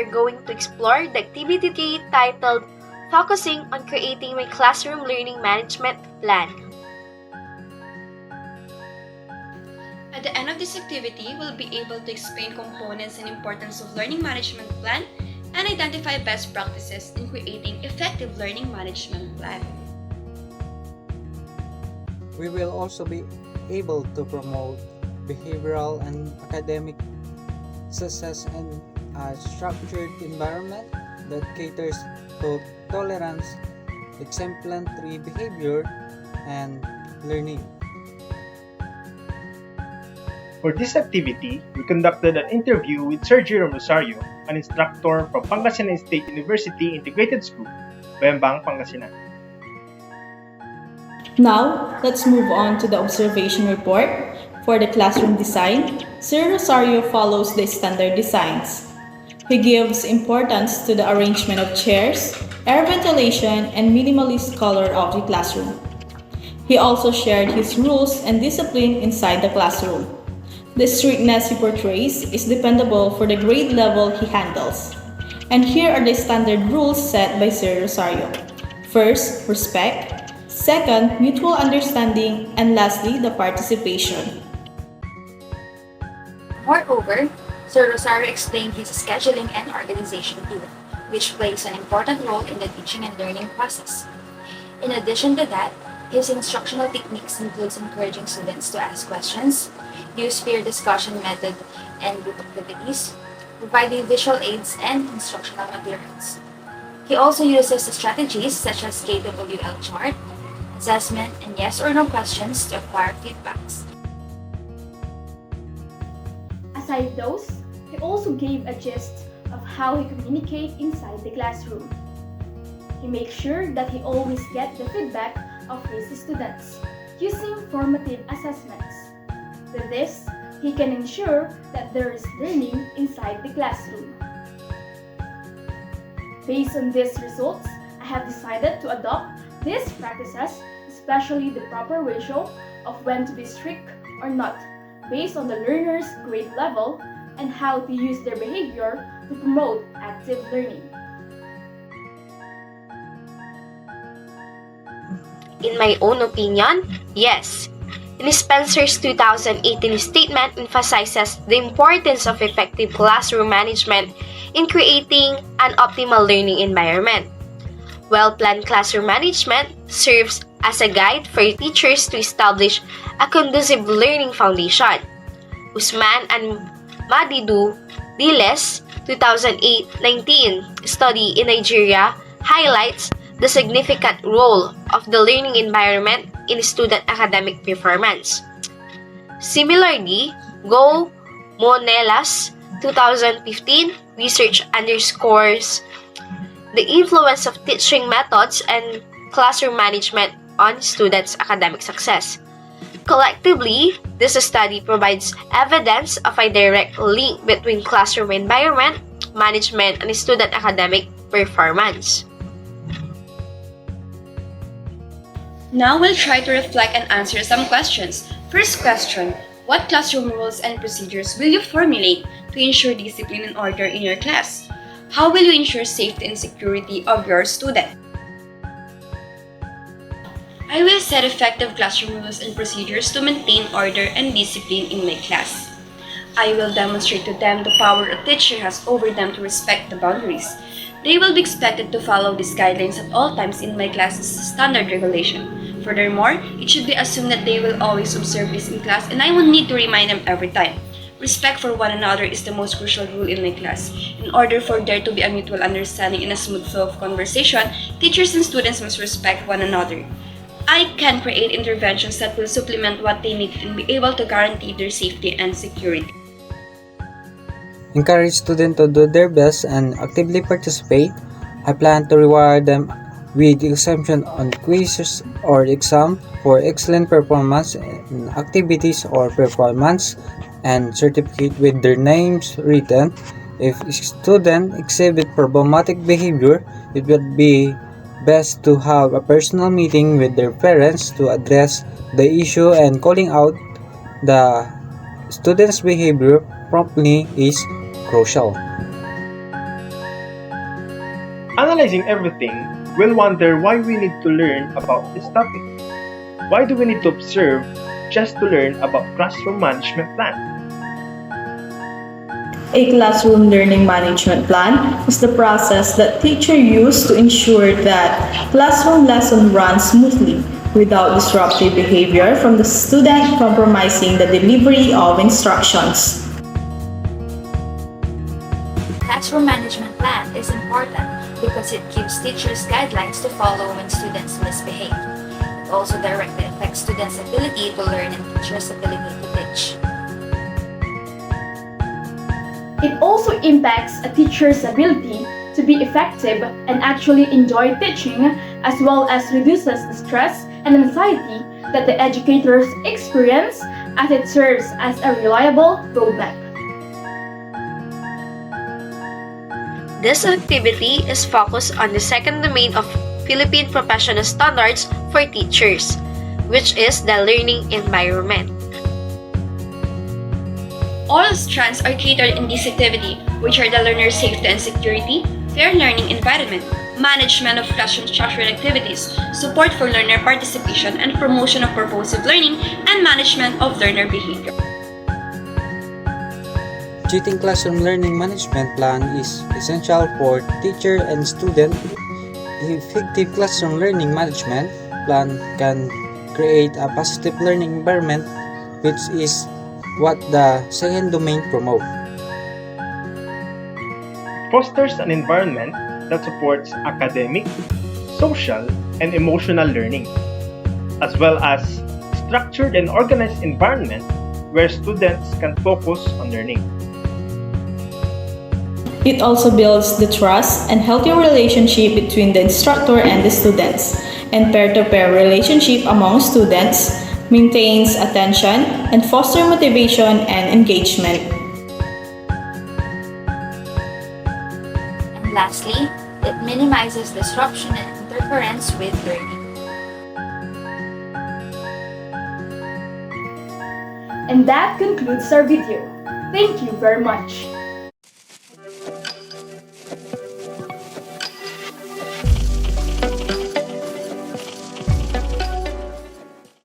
are going to explore the activity titled Focusing on Creating My Classroom Learning Management Plan. At the end of this activity, we'll be able to explain components and importance of learning management plan and identify best practices in creating effective learning management plan. We will also be able to promote behavioral and academic success in a structured environment that caters to tolerance, exemplary behavior, and learning. For this activity, we conducted an interview with Sir Jerome Rosario, an instructor from Pangasinan State University Integrated School, Bembang, Pangasinan. Now, let's move on to the observation report. For the classroom design, Sir Rosario follows the standard designs. He gives importance to the arrangement of chairs, air ventilation, and minimalist color of the classroom. He also shared his rules and discipline inside the classroom. The strictness he portrays is dependable for the grade level he handles. And here are the standard rules set by Sir Rosario. First, respect. Second, mutual understanding. And lastly, the participation. Moreover, Sir Rosario explained his scheduling and organization tool, which plays an important role in the teaching and learning process. In addition to that, his instructional techniques includes encouraging students to ask questions, use peer discussion method and group activities, providing visual aids and instructional materials. He also uses strategies such as KWL chart, assessment, and yes or no questions to acquire feedbacks. Aside those, he also gave a gist of how he communicates inside the classroom. He makes sure that he always gets the feedback of his students using formative assessments. With this, he can ensure that there is learning inside the classroom. Based on these results, I have decided to adopt these practices, especially the proper ratio of when to be strict or not, based on the learner's grade level and how to use their behavior to promote active learning. In my own opinion, yes. Ms. Spencer's 2018 statement emphasizes the importance of effective classroom management in creating an optimal learning environment. Well-planned classroom management serves as a guide for teachers to establish a conducive learning foundation. Usman and Madidu Diles' 2008-19 study in Nigeria highlights the significant role of the learning environment in student academic performance. Similarly, Go Monela's 2015 research underscores the influence of teaching methods and classroom management on students' academic success. Collectively, this study provides evidence of a direct link between classroom environment, management, and student academic performance. Now we'll try to reflect and answer some questions. First question, what classroom rules and procedures will you formulate to ensure discipline and order in your class? How will you ensure safety and security of your student? I will set effective classroom rules and procedures to maintain order and discipline in my class. I will demonstrate to them the power a teacher has over them to respect the boundaries. They will be expected to follow these guidelines at all times in my class's standard regulation. Furthermore, it should be assumed that they will always observe this in class and I will need to remind them every time. Respect for one another is the most crucial rule in my class. In order for there to be a mutual understanding and a smooth flow of conversation, teachers and students must respect one another. I can create interventions that will supplement what they need and be able to guarantee their safety and security. Encourage students to do their best and actively participate. I plan to reward them with exemption on quizzes or exam for excellent performance in activities or performance and certificate with their names written. If students exhibit problematic behavior, it would be best to have a personal meeting with their parents to address the issue, and calling out the student's behavior promptly is crucial. Analyzing everything, we'll wonder why we need to learn about this topic. Why do we need to observe just to learn about classroom management plan? A classroom learning management plan is the process that teachers use to ensure that classroom lesson runs smoothly without disruptive behavior from the student compromising the delivery of instructions. Classroom management plan is important because it gives teachers guidelines to follow when students misbehave. It also directly affects students' ability to learn and teachers' ability to teach. It also impacts a teacher's ability to be effective and actually enjoy teaching, as well as reduces the stress and anxiety that the educators experience, as it serves as a reliable roadmap. This activity is focused on the second domain of Philippine Professional Standards for Teachers, which is the learning environment. All strands are catered in this activity, which are the learner safety and security, fair learning environment, management of classroom structure and activities, support for learner participation and promotion of purposive learning, and management of learner behavior. Cheating classroom learning management plan is essential for teacher and student. Effective classroom learning management plan can create a positive learning environment, which is what the second domain promotes. Fosters an environment that supports academic, social, and emotional learning, as well as structured and organized environment where students can focus on learning. It also builds the trust and healthy relationship between the instructor and the students, and peer-to-peer relationship among students, maintains attention, and foster motivation and engagement. And lastly, it minimizes disruption and interference with learning. And that concludes our video. Thank you very much.